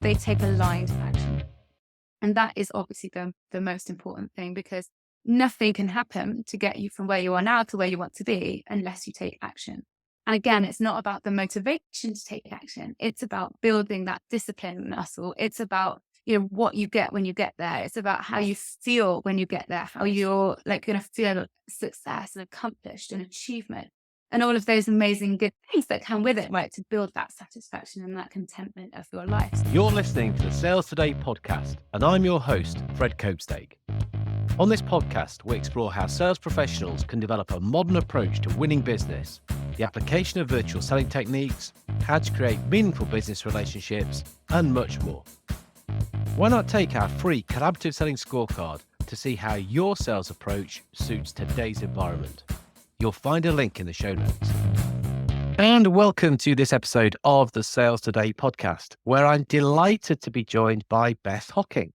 they take aligned action. And that is obviously the most important thing, because nothing can happen to get you from where you are now to where you want to be unless you take action. And again, it's not about the motivation to take action. It's about building that discipline muscle. It's about, what you get when you get there. It's about how you feel when you get there, how you're like going to feel success and accomplished and achievement and all of those amazing good things that come with it, right? To build that satisfaction and that contentment of your life. You're listening to the Sales Today podcast, and I'm your host, Fred Copestake. On this podcast, we explore how sales professionals can develop a modern approach to winning business, the application of virtual selling techniques, how to create meaningful business relationships, and much more. Why not take our free collaborative selling scorecard to see how your sales approach suits today's environment? You'll find a link in the show notes. And welcome to this episode of the Sales Today podcast, where I'm delighted to be joined by Beth Hocking.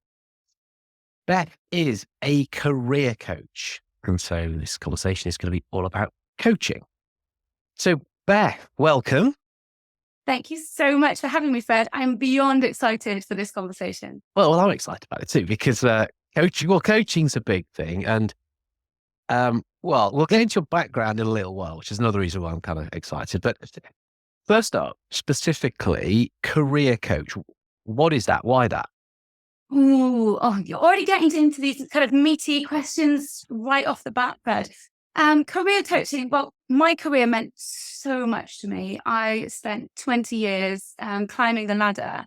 Beth is a career coach, and so this conversation is going to be all about coaching. So Beth, welcome. Thank you so much for having me, Fred. I'm beyond excited for this conversation. Well, I'm excited about it too, because coaching's a big thing. And we'll get into your background in a little while, which is another reason why I'm kind of excited. But first up, specifically, career coach. What is that? Why that? You're already getting into these kind of meaty questions right off the bat, Fred. Career coaching, well, my career meant so much to me. I spent 20 years climbing the ladder,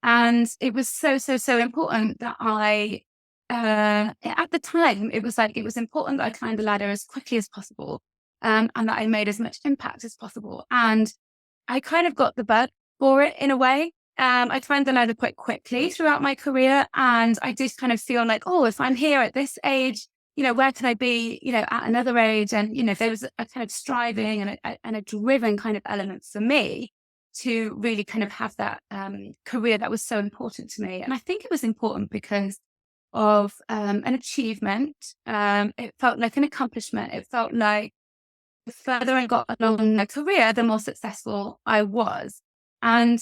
and it was so important that at the time, it was important that I climbed the ladder as quickly as possible, and that I made as much impact as possible. And I kind of got the bug for it in a way. I climbed the ladder quite quickly throughout my career, and I did kind of feel like, if I'm here at this age, where can I be, at another age? And, there was a kind of striving and a driven kind of element for me to really kind of have that career that was so important to me. And I think it was important because of an achievement. It felt like an accomplishment. It felt like the further I got along in my career, the more successful I was. And,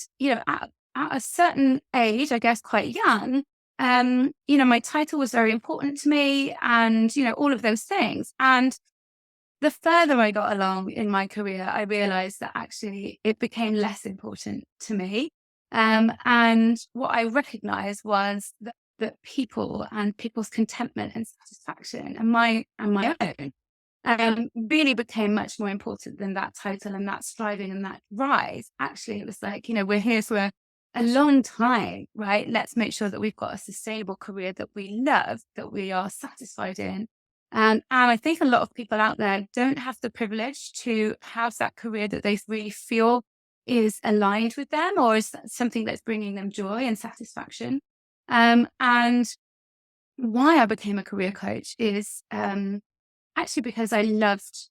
at a certain age, I guess quite young, my title was very important to me and, all of those things. And the further I got along in my career, I realized that actually it became less important to me. And what I recognized was that people and people's contentment and satisfaction and my own really became much more important than that title and that striving and that rise. Actually, it was like, we're here for a long time, right? Let's make sure that we've got a sustainable career that we love, that we are satisfied in. And I think a lot of people out there don't have the privilege to have that career that they really feel is aligned with them or is something that's bringing them joy and satisfaction. And why I became a career coach is actually because I loved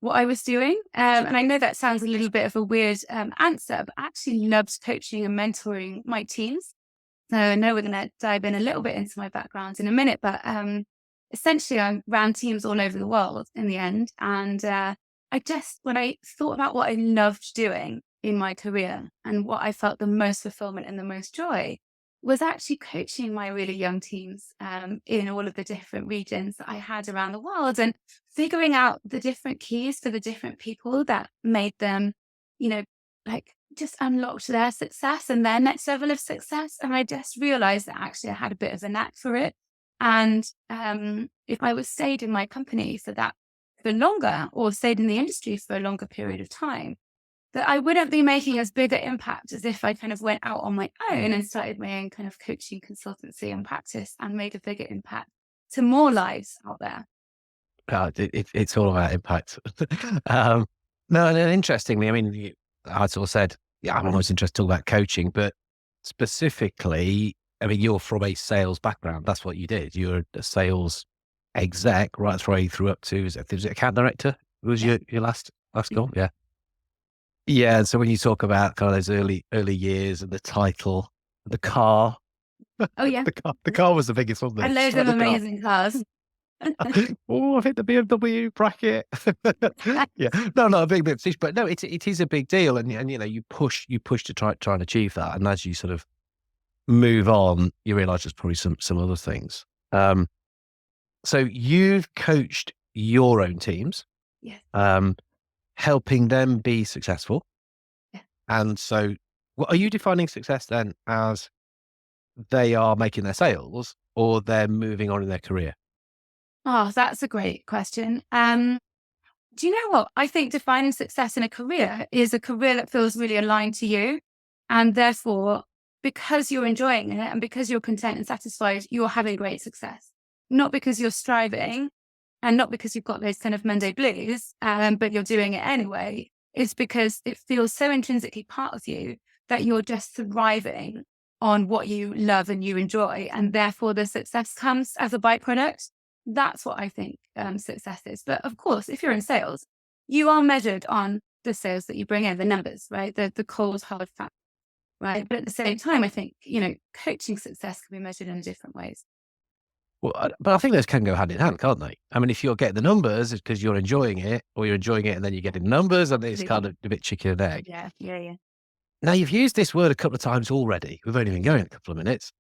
what I was doing. And I know that sounds a little bit of a weird answer, but I actually loved coaching and mentoring my teams. So I know we're going to dive in a little bit into my background in a minute, but essentially I ran teams all over the world in the end. And when I thought about what I loved doing in my career and what I felt the most fulfillment and the most joy was actually coaching my really young teams in all of the different regions that I had around the world and figuring out the different keys for the different people that made them, just unlocked their success and their next level of success. And I just realized that actually I had a bit of a knack for it. And if I was stayed in my company for longer or stayed in the industry for a longer period of time, that I wouldn't be making as big an impact as if I kind of went out on my own and started my own kind of coaching consultancy and practice and made a bigger impact to more lives out there. It's all about impact. No, and interestingly, I mean, I sort of said, I'm always interested to talk about coaching, but specifically, I mean, you're from a sales background. That's what you did. You're a sales exec right through up to, was it account director? Was your last goal? Yeah. Yeah, and so when you talk about kind of those early years and the title, the car. Oh yeah, the car was the biggest one. And loads of amazing cars. I hit the BMW bracket. Yeah, no, not a big bit of fish, but no, it is a big deal, and you push to try and achieve that, and as you sort of move on, you realize there's probably some other things. So you've coached your own teams, Yes. helping them be successful. Yeah. And so are you defining success then as they are making their sales or they're moving on in their career? Oh, that's a great question. Do you know what? I think defining success in a career is a career that feels really aligned to you. And therefore, because you're enjoying it and because you're content and satisfied, you're having great success. Not because you're striving and not because you've got those kind of Monday blues, but you're doing it anyway. It's because it feels so intrinsically part of you that you're just thriving on what you love and you enjoy. And therefore, the success comes as a byproduct. That's what I think success is. But of course, if you're in sales, you are measured on the sales that you bring in, the numbers, right? The cold, hard fact, right? But at the same time, I think, coaching success can be measured in different ways. Well, but I think those can go hand in hand, can't they? I mean, if you're getting the numbers, it's because you're enjoying it, or you're enjoying it and then you're getting numbers, and it's kind of a bit chicken and egg. Yeah, yeah, yeah. Now, you've used this word a couple of times already. We've only been going a couple of minutes.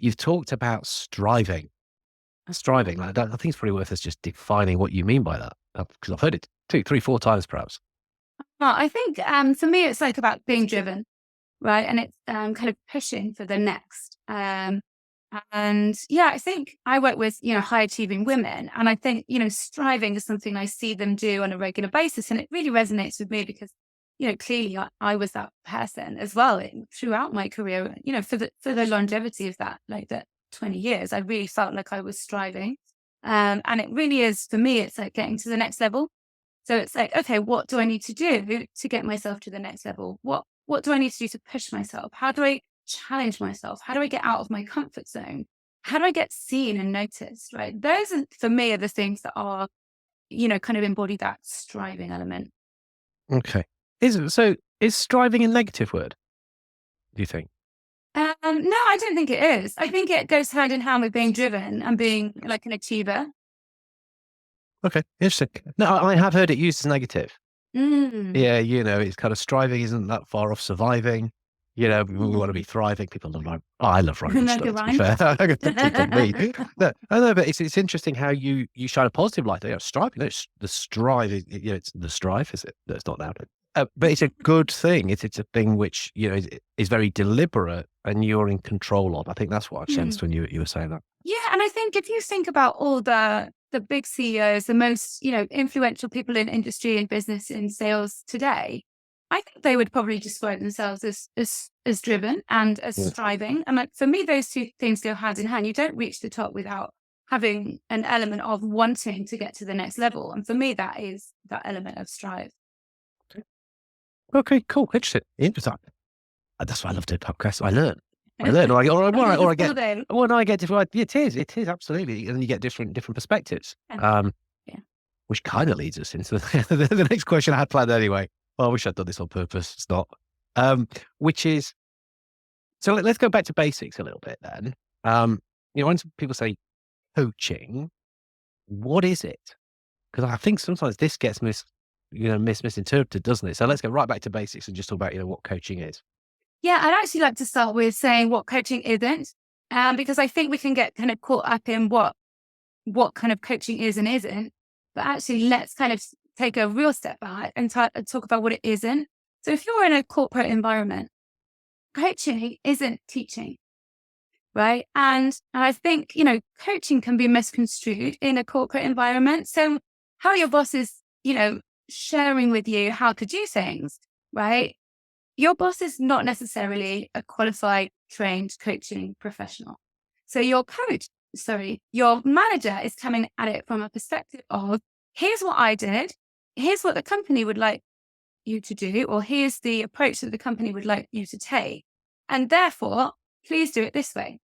You've talked about striving. Striving, like that, I think it's probably worth us just defining what you mean by that, because I've heard it 2, 3, 4 times perhaps. Well, I think for me, it's like about being driven, right? And it's kind of pushing for the next. And yeah, I think I work with, high achieving women. And I think, striving is something I see them do on a regular basis. And it really resonates with me because, clearly I was that person as well throughout my career, for the longevity of that 20 years, I really felt like I was striving. And it really is, for me, it's like getting to the next level. So it's like, okay, what do I need to do to get myself to the next level? What do I need to do to push myself? How do I challenge myself? How do I get out of my comfort zone? How do I get seen and noticed? Right. Those for me are the things that are, kind of embody that striving element. Okay. Is striving a negative word, do you think? No, I don't think it is. I think it goes hand in hand with being driven and being like an achiever. Okay, interesting. No, I have heard it used as negative. Mm. Yeah, it's kind of striving isn't that far off surviving. We want to be thriving. People love rhyme. Oh, I love rhyming Like a stuff, to be rhyme. fair. No, I know, but it's interesting how you shine a positive light. Striving, the strive, it's the strive, is it? No, it's not now. But it's a good thing. It's a thing which, is very deliberate and you're in control of. I think that's what I've sensed when you were saying that. Yeah, and I think if you think about all the big CEOs, the most, influential people in industry and business and sales today, I think they would probably describe themselves as driven and as striving. And like for me, those two things go hand in hand. You don't reach the top without having an element of wanting to get to the next level. And for me, that is that element of strive. Okay, cool. Interesting. That's why I love doing podcasts. I learn. Or I get different. It is absolutely, and you get different perspectives. Which kind of leads us into the next question I had planned anyway. Well, I wish I'd done this on purpose. It's not. Which is, so let's go back to basics a little bit then. When some people say coaching, what is it? Because I think sometimes this gets misinterpreted, doesn't it? So let's go right back to basics and just talk about what coaching is. Yeah, I'd actually like to start with saying what coaching isn't, because I think we can get kind of caught up in what kind of coaching is and isn't. But actually, let's kind of take a real step back and talk about what it isn't. So if you're in a corporate environment, coaching isn't teaching, right? And I think, coaching can be misconstrued in a corporate environment. So how your boss is, sharing with you how to do things, right? Your boss is not necessarily a qualified, trained coaching professional. So your manager is coming at it from a perspective of, here's what I did. Here's what the company would like you to do, or here's the approach that the company would like you to take. And therefore, please do it this way,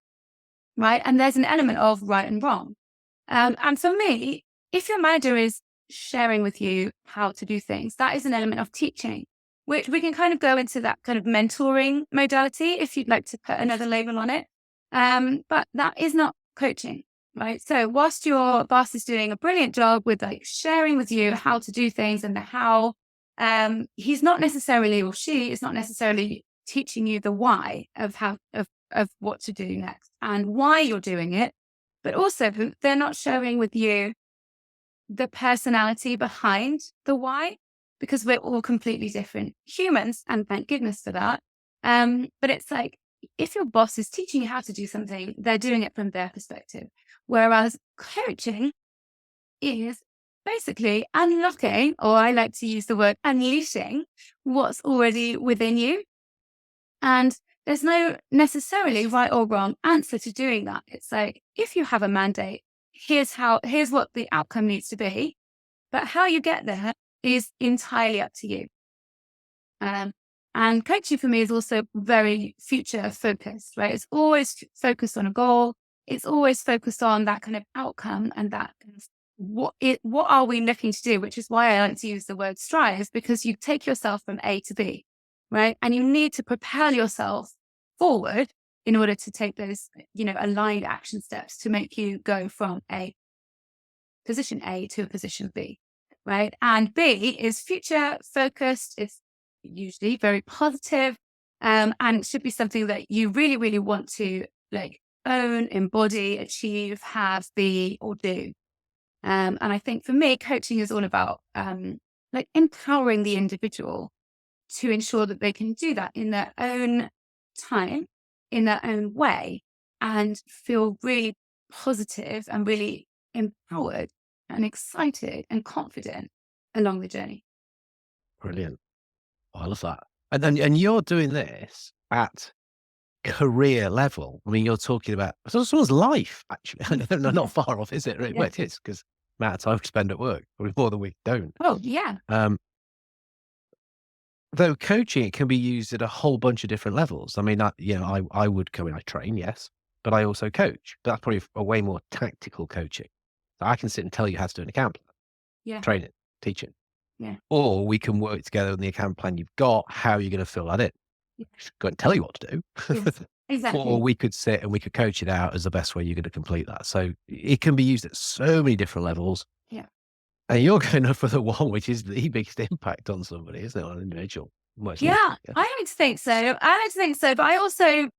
right? And there's an element of right and wrong. And for me, if your manager is sharing with you how to do things, that is an element of teaching, which we can kind of go into that kind of mentoring modality if you'd like to put another label on it. But that is not coaching, right? So whilst your boss is doing a brilliant job with like sharing with you how to do things and the how, he's not necessarily, or she is not necessarily teaching you the why of of what to do next and why you're doing it. But also they're not showing with you the personality behind the why, because we're all completely different humans, and thank goodness for that. But it's like, if your boss is teaching you how to do something, they're doing it from their perspective. Whereas coaching is basically unlocking, or I like to use the word unleashing, what's already within you. And there's no necessarily right or wrong answer to doing that. It's like, if you have a mandate, here's what the outcome needs to be. But how you get there is entirely up to you. And coaching for me is also very future focused, right? It's always focused on a goal. It's always focused on that kind of outcome and that kind of what are we looking to do, which is why I like to use the word strive, because you take yourself from A to B, right? And you need to propel yourself forward in order to take those, aligned action steps to make you go from a position A to a position B, right? And B is future focused. It's usually very positive, and it should be something that you really, really want to like own, embody, achieve, have, be, or do. And I think for me, coaching is all about like empowering the individual to ensure that they can do that in their own time, in their own way, and feel really positive and really empowered and excited and confident along the journey. Brilliant. Oh, I love that. And you're doing this at career level. I mean, you're talking about someone's life, actually. Not far off, is it? Yeah. Well, it is, because amount of time we spend at work, probably more than we don't. Oh, yeah. Um, though coaching, it can be used at a whole bunch of different levels. I mean, I would come in, I train, yes, but I also coach. But that's probably a way more tactical coaching. So I can sit and tell you how to do an account plan, Yeah. train it, teach it. Yeah. Or we can work together on the account plan you've got, how you're going to fill that in. Yeah. Go and tell you what to do. Yes, exactly. Or we could sit and we could coach it out as the best way you're going to complete that. So it can be used at so many different levels. Yeah. And you're going for the one which is the biggest impact on somebody, isn't it? On an individual. Yeah, I like to think so. But I also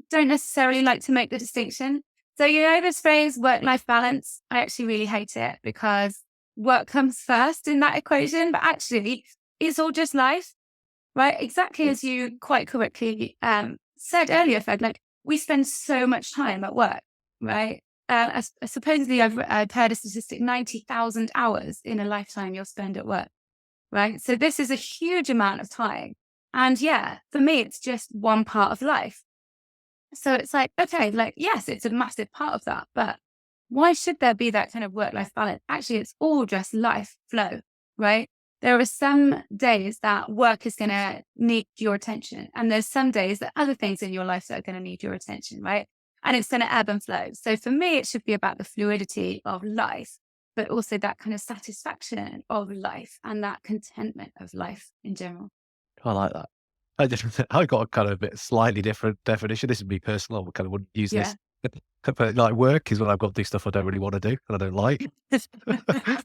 don't necessarily like to make the distinction. So, this phrase work-life balance, I actually really hate it, because work comes first in that equation, but actually it's all just life, right? Exactly as you quite correctly said earlier, Fred, like we spend so much time at work, right? Supposedly I've heard a statistic, 90,000 hours in a lifetime you'll spend at work, right? So this is a huge amount of time. And yeah, for me, it's just one part of life. So it's like, okay, like, yes, it's a massive part of that, but why should there be that kind of work-life balance? Actually, it's all just life flow, right? There are some days that work is going to need your attention, and there's some days that other things in your life that are going to need your attention, right? And it's going to ebb and flow. So for me, it should be about the fluidity of life, but also that kind of satisfaction of life and that contentment of life in general. I like that. I got a kind of a bit slightly different definition. This would be personal. I kind of wouldn't use this. But like work is when I've got to do stuff I don't really want to do and I don't like.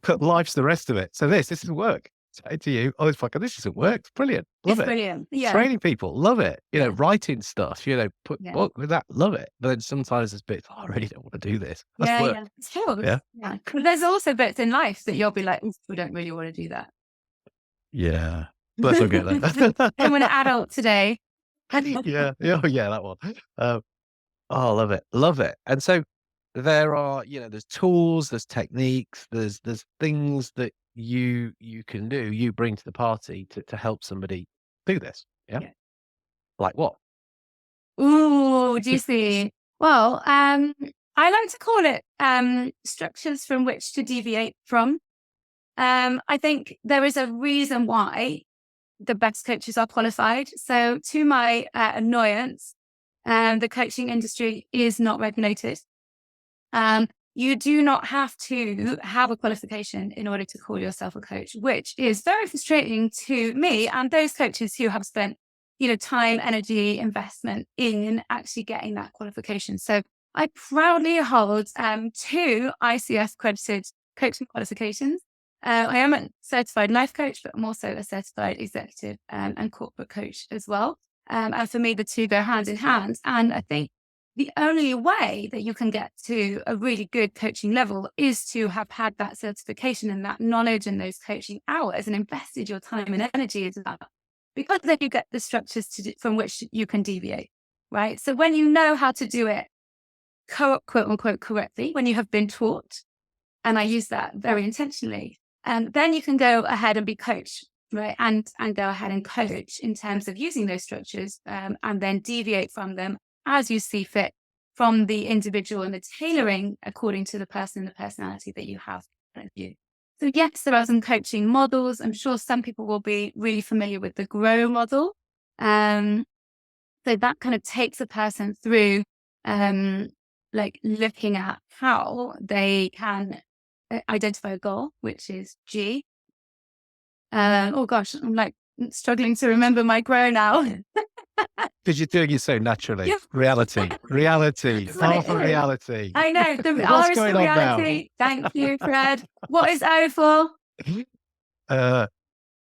But life's the rest of it. So this is work. Say to you, oh, this isn't work. It's brilliant. Love It's it. brilliant. Yeah. Training people, love it. Yeah. Writing stuff, put Yeah. book with that, love it. But then sometimes there's bits, I really don't want to do this. That's work. Sure. Yeah. Yeah. But there's also bits in life that you'll be like, we don't really want to do that. Yeah. But that's okay then. I'm an adult today. Yeah. Oh, yeah, that one. Oh, I love it. Love it. And so there are, there's tools, there's techniques, there's things that you can do, you bring to the party to help somebody do this. Yeah. Yeah. Like what? Ooh, juicy. Well, I like to call it structures from which to deviate from. I think there is a reason why the best coaches are qualified. So to my annoyance, the coaching industry is not regulated. You do not have to have a qualification in order to call yourself a coach, which is very frustrating to me and those coaches who have spent, time, energy, investment in actually getting that qualification. So I proudly hold 2 ICS accredited coaching qualifications. I am a certified life coach, but I'm also a certified executive and corporate coach as well. And for me, the two go hand in hand. And I think the only way that you can get to a really good coaching level is to have had that certification and that knowledge and those coaching hours and invested your time and energy into that. Because then you get the structures from which you can deviate, right? So when you know how to do it, quote unquote, correctly, when you have been taught, and I use that very intentionally, then you can go ahead and be coached, right? And go ahead and coach in terms of using those structures, and then deviate from them as you see fit from the individual and the tailoring according to the person and the personality that you have with you. So yes, there are some coaching models. I'm sure some people will be really familiar with the GROW model. So that kind of takes a person through like looking at how they can identify a goal, which is G. Oh gosh, I'm like struggling to remember my GROW now. Because you're doing it so naturally. Yeah. Reality. Far from reality. I know. The What's R is going for on now? reality. Thank you, Fred. What is O for?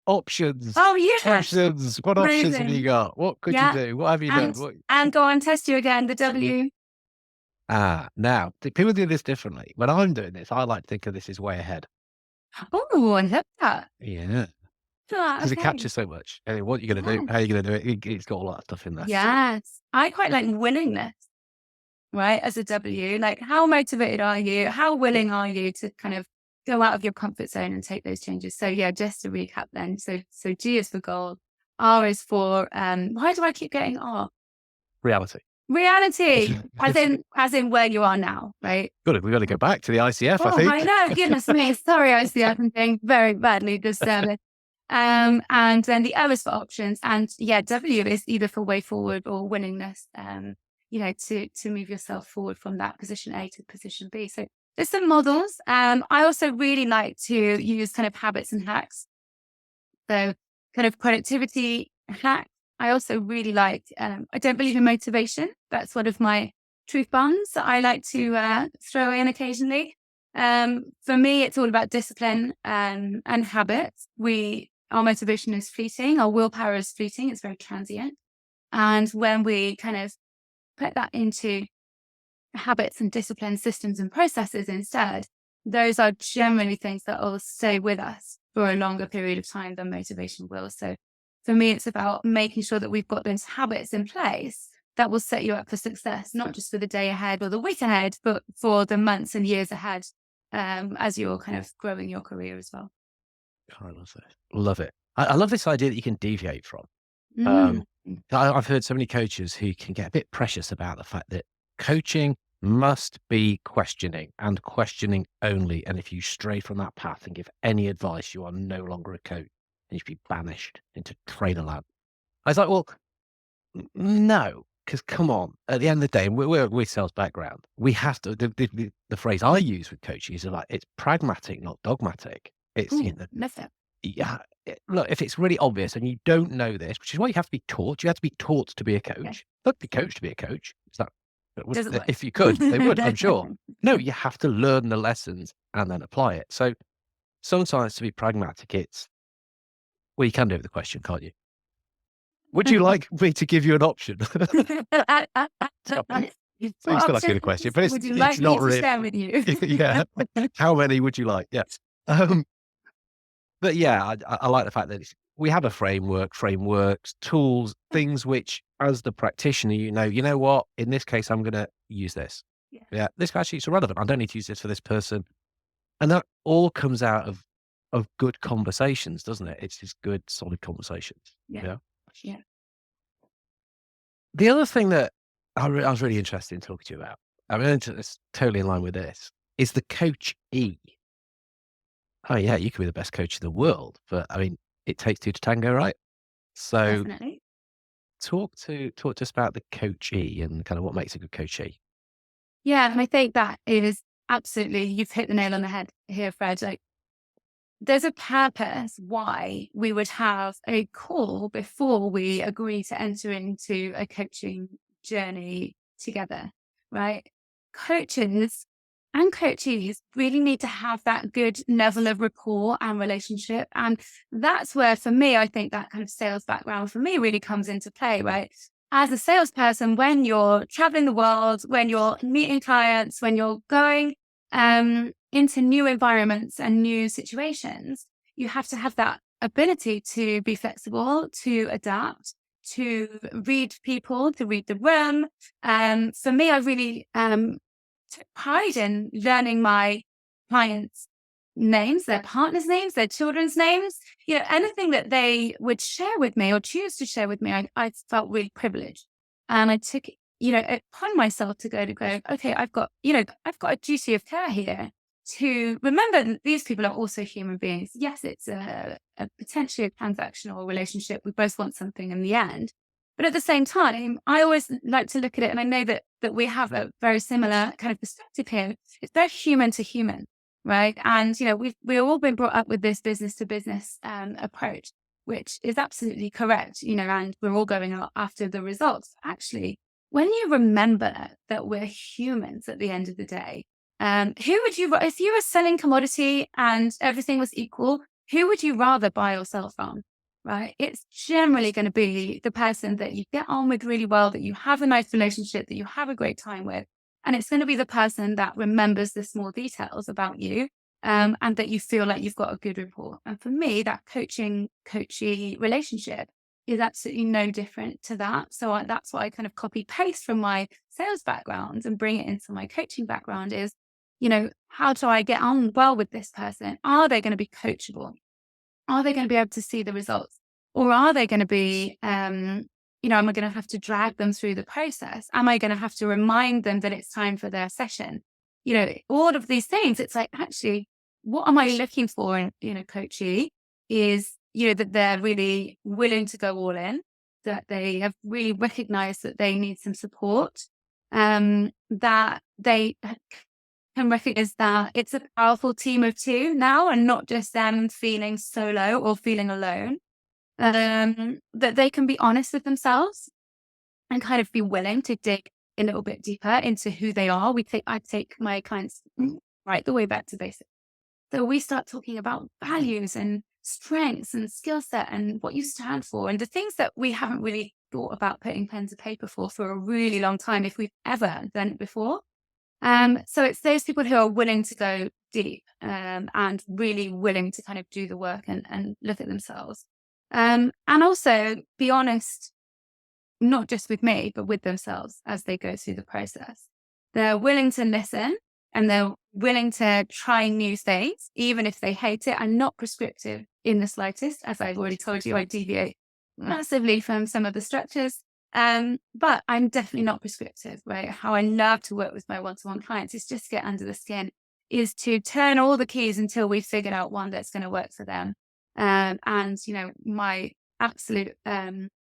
Options. Oh, yes. Options. What options have you got? What could you do? What have you done? And go on, test you again, the W. Now, people do this differently. When I'm doing this, I like to think of this as way ahead. Oh, I love that. Yeah. Because it catches so much. And what you're going to do, how you're going to do it, it's got a lot of stuff in there. Yes. I quite like willingness, right? As a W, like how motivated are you? How willing are you to kind of go out of your comfort zone and take those changes? So yeah, just to recap then. So G is for goal. R is for, why do I keep getting R? Reality. As in where you are now, right? Good. We've got to go back to the ICF, I Oh, think. I know. Goodness me. Sorry, ICF. I'm doing very badly this service. And then the O is for options. And yeah, W is either for way forward or willingness, to move yourself forward from that position A to position B. So there's some models. I also really like to use kind of habits and hacks. So kind of productivity hack. I also really like, I don't believe in motivation. That's one of my truth bombs that I like to throw in occasionally. For me, it's all about discipline and habits. Our motivation is fleeting. Our willpower is fleeting. It's very transient. And when we kind of put that into habits and discipline systems and processes instead, those are generally things that will stay with us for a longer period of time than motivation will. So for me, it's about making sure that we've got those habits in place that will set you up for success, not just for the day ahead or the week ahead, but for the months and years ahead, as you're kind of growing your career as well. I love it. Love it. I love this idea that you can deviate from. Mm. I've heard so many coaches who can get a bit precious about the fact that coaching must be questioning and questioning only. And if you stray from that path and give any advice, you are no longer a coach and you should be banished into trainer land. I was like, well, no, because come on, at the end of the day, we're sales background. We have to, the phrase I use with coaching is like, it's pragmatic, not dogmatic. It's, Love that. yeah, look, if it's really obvious and you don't know this, which is why you have to be taught, you have to be taught to be a coach. Okay. Not be coached to be a coach. Is that, Doesn't if you could, they would, I'm sure. No, you have to learn the lessons and then apply it. So sometimes to be pragmatic, well, you can do it with the question, can't you? Would you like me to give you an option? So it's got like a question, but would you it's like not me to really. share with you? Yeah. How many would you like? Yeah. But yeah, I like the fact that we have a frameworks, tools, things which, as the practitioner, you know what, in this case, I'm going to use this. Yeah. This actually is irrelevant. I don't need to use this for this person. And that all comes out of good conversations, doesn't it? It's just good, solid conversations. Yeah. The other thing that I was really interested in talking to you about, I mean, it's totally in line with this, is the coach E. Oh yeah, you could be the best coach in the world, but I mean, it takes two to tango, right? So Definitely. talk to us about the coachee and kind of what makes a good coachee. Yeah, and I think that is absolutely, you've hit the nail on the head here, Fred. Like, there's a purpose why we would have a call before we agree to enter into a coaching journey together, right? Coaches and coachees really need to have that good level of rapport and relationship. And that's where, for me, I think that kind of sales background for me really comes into play, right? As a salesperson, when you're traveling the world, when you're meeting clients, when you're going into new environments and new situations, you have to have that ability to be flexible, to adapt, to read people, to read the room. For me, I really took pride in learning my clients' names, their partners' names, their children's names, anything that they would share with me or choose to share with me, I felt really privileged. And I took, it upon myself to go, okay, I've got a duty of care here to remember that these people are also human beings. Yes, it's a potentially a transactional relationship. We both want something in the end. But at the same time, I always like to look at it, and I know that we have a very similar kind of perspective here. It's very human to human, right? And we've all been brought up with this business to business approach, which is absolutely correct. And we're all going out after the results. Actually, when you remember that we're humans at the end of the day, who would you, if you were selling commodity and everything was equal, who would you rather buy or sell from? Right? It's generally going to be the person that you get on with really well, that you have a nice relationship, that you have a great time with. And it's going to be the person that remembers the small details about you, and that you feel like you've got a good rapport. And for me, that coachee relationship is absolutely no different to that. So that's what I kind of copy paste from my sales background and bring it into my coaching background is, how do I get on well with this person? Are they going to be coachable? Are they going to be able to see the results? Or are they going to be, am I going to have to drag them through the process? Am I going to have to remind them that it's time for their session? All of these things, it's like, actually, what am I looking for in coachee is, that they're really willing to go all in, that they have really recognized that they need some support, that they can recognize that it's a powerful team of two now and not just them feeling solo or feeling alone. That they can be honest with themselves and kind of be willing to dig a little bit deeper into who they are. I take my clients right the way back to basics. So we start talking about values and strengths and skill set and what you stand for and the things that we haven't really thought about putting pen to paper for a really long time, if we've ever done it before. So it's those people who are willing to go deep, and really willing to kind of do the work and look at themselves. And also be honest, not just with me, but with themselves as they go through the process. They're willing to listen and they're willing to try new things, even if they hate it. I'm not prescriptive in the slightest. As I've already told you, I deviate massively from some of the structures. But I'm definitely not prescriptive, right? How I love to work with my one-to-one clients is just get under the skin, is to turn all the keys until we've figured out one that's going to work for them. And, my absolute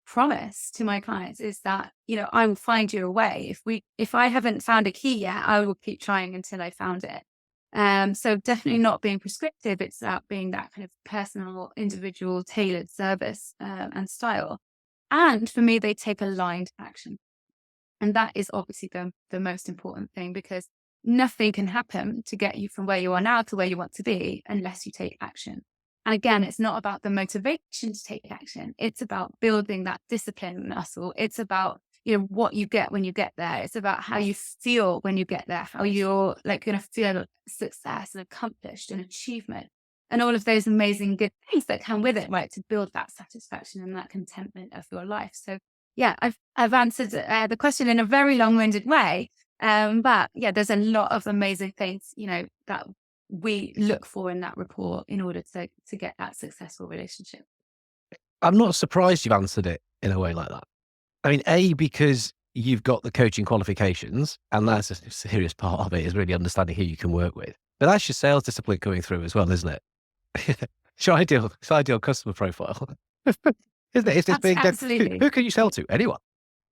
promise to my clients is that, I will find you a way. If I haven't found a key yet, I will keep trying until I found it. So definitely not being prescriptive. It's about being that kind of personal, individual, tailored service and style. And for me, they take aligned action. And that is obviously the most important thing, because nothing can happen to get you from where you are now to where you want to be unless you take action. And again, it's not about the motivation to take action. It's about building that discipline muscle. It's about, what you get when you get there. It's about how you feel when you get there, how you're like going to feel success and accomplished and achievement and all of those amazing good things that come with it, right? To build that satisfaction and that contentment of your life. So yeah, I've answered the question in a very long-winded way. But yeah, there's a lot of amazing things, that we look for in that rapport in order to get that successful relationship. I'm not surprised you've answered it in a way like that. I mean, A, because you've got the coaching qualifications, and that's a serious part of it, is really understanding who you can work with. But that's your sales discipline coming through as well, isn't it? It's your ideal customer profile. Isn't it? It's just being Absolutely. who can you sell to? Anyone.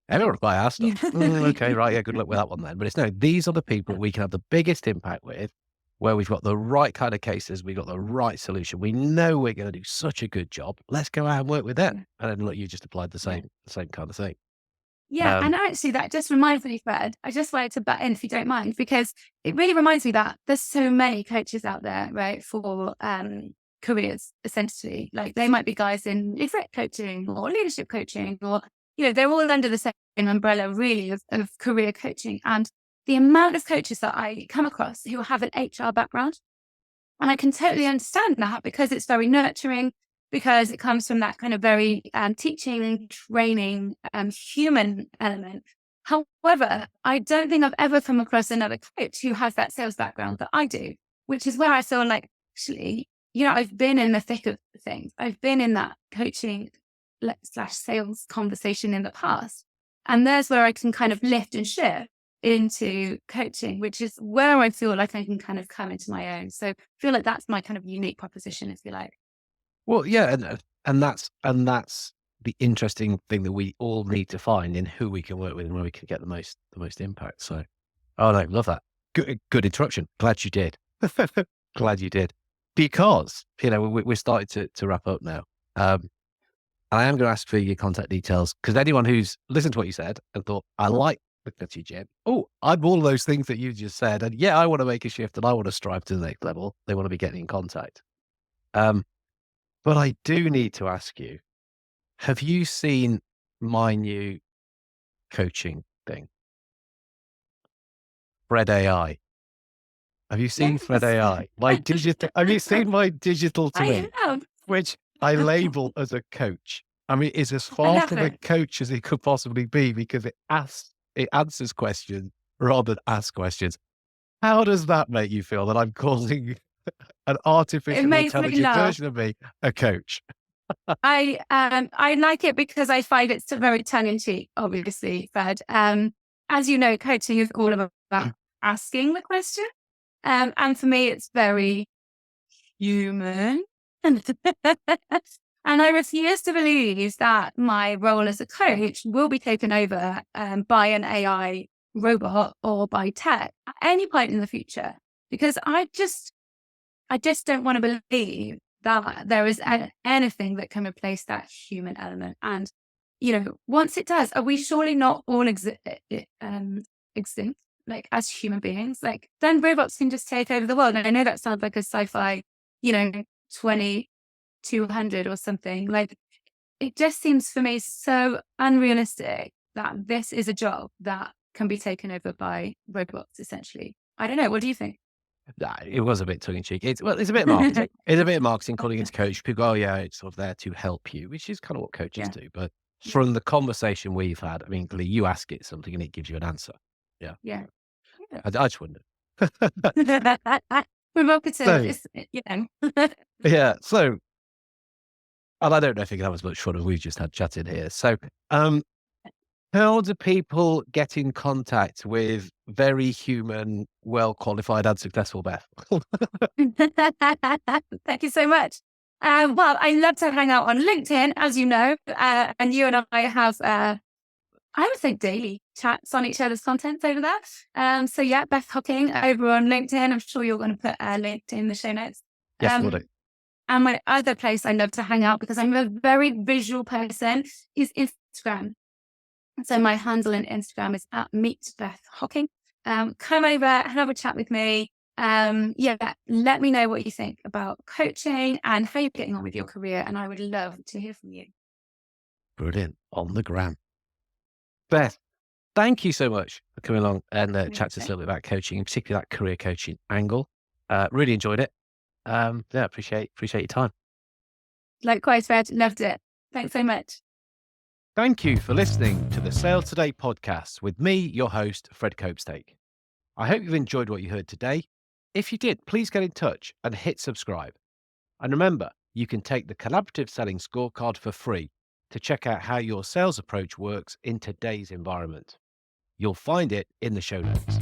Everyone will buy our stuff. Okay, right, yeah, good luck with that one then. But it's no, these are the people we can have the biggest impact with, where we've got the right kind of cases, we've got the right solution. We know we're going to do such a good job. Let's go out and work with them. And then look, you just applied the same kind of thing. Yeah, and actually that just reminds me, Fred, I just wanted to butt in if you don't mind, because it really reminds me that there's so many coaches out there, right, for careers, essentially. Like they might be guys in exec coaching or leadership coaching, or, they're all under the same umbrella, really, of career coaching. And the amount of coaches that I come across who have an HR background, and I can totally understand that because it's very nurturing, because it comes from that kind of very teaching, training, human element. However, I don't think I've ever come across another coach who has that sales background that I do, which is where I feel like, actually, I've been in the thick of things. I've been in that coaching / sales conversation in the past. And there's where I can kind of lift and shift into coaching, which is where I feel like I can kind of come into my own. So I feel like that's my kind of unique proposition, if you like. Well, yeah, and that's the interesting thing that we all need to find in who we can work with and where we can get the most impact. So, oh no, love that. Good interruption. Glad you did. Glad you did, because we're starting to wrap up now. I am going to ask for your contact details, because anyone who's listened to what you said and thought, I like the Jim. Oh, I'm all those things that you just said, and yeah, I want to make a shift and I want to strive to the next level. They want to be getting in contact. But I do need to ask you, have you seen my new coaching thing? Fred AI. Have you seen Fred Yes. AI? Have you seen my digital twin, I have. which I label as a coach? I mean, it's as I far love from a it. coach as it could possibly be, because it answers questions rather than asks questions. How does that make you feel, that I'm calling an It artificial makes me intelligent laugh. version of me a coach? I like it because I find it's very tongue in cheek, obviously, Fred. As you know, coaching is all about asking the question. And for me, it's very human. And I refuse to believe that my role as a coach will be taken over by an AI robot or by tech at any point in the future, because I just don't want to believe that there is anything that can replace that human element. And, once it does, are we surely not all extinct, like as human beings? Like then robots can just take over the world. And I know that sounds like a sci-fi, 2200 or something. Like it just seems for me so unrealistic that this is a job that can be taken over by robots, essentially. I don't know. What do you think? Nah, it was a bit tongue in cheek. It's a bit of marketing. It's a bit of marketing, calling it a coach. People go, oh yeah, it's sort of there to help you, which is kind of what coaches Yeah. do. But from the conversation we've had, I mean, you ask it something and it gives you an answer. Yeah. Yeah. Yeah. I just wouldn't. Provocative, So, is. yeah. So, and I don't know if you can have as much fun as we've just had chatting here. So, how do people get in contact with very human, well qualified and successful Beth? Thank you so much. Well, I love to hang out on LinkedIn, as you know, and you and I have, I would say, daily chats on each other's content over there. So yeah, Beth Hocking over on LinkedIn. I'm sure you're going to put a link in the show notes. Yes, will do. And my other place I love to hang out, because I'm a very visual person, is Instagram. So my handle on Instagram is @meetbethhocking. Come over and have a chat with me. Let me know what you think about coaching and how you're getting on with your career. And I would love to hear from you. Brilliant. On the gram. Beth, thank you so much for coming along and chat to us a little bit about coaching, and particularly that career coaching angle. Really enjoyed it. Appreciate your time. Likewise, Fred. Loved it. Thanks so much. Thank you for listening to the Sales Today podcast with me, your host, Fred Copestake. I hope you've enjoyed what you heard today. If you did, please get in touch and hit subscribe. And remember, you can take the collaborative selling scorecard for free to check out how your sales approach works in today's environment. You'll find it in the show notes.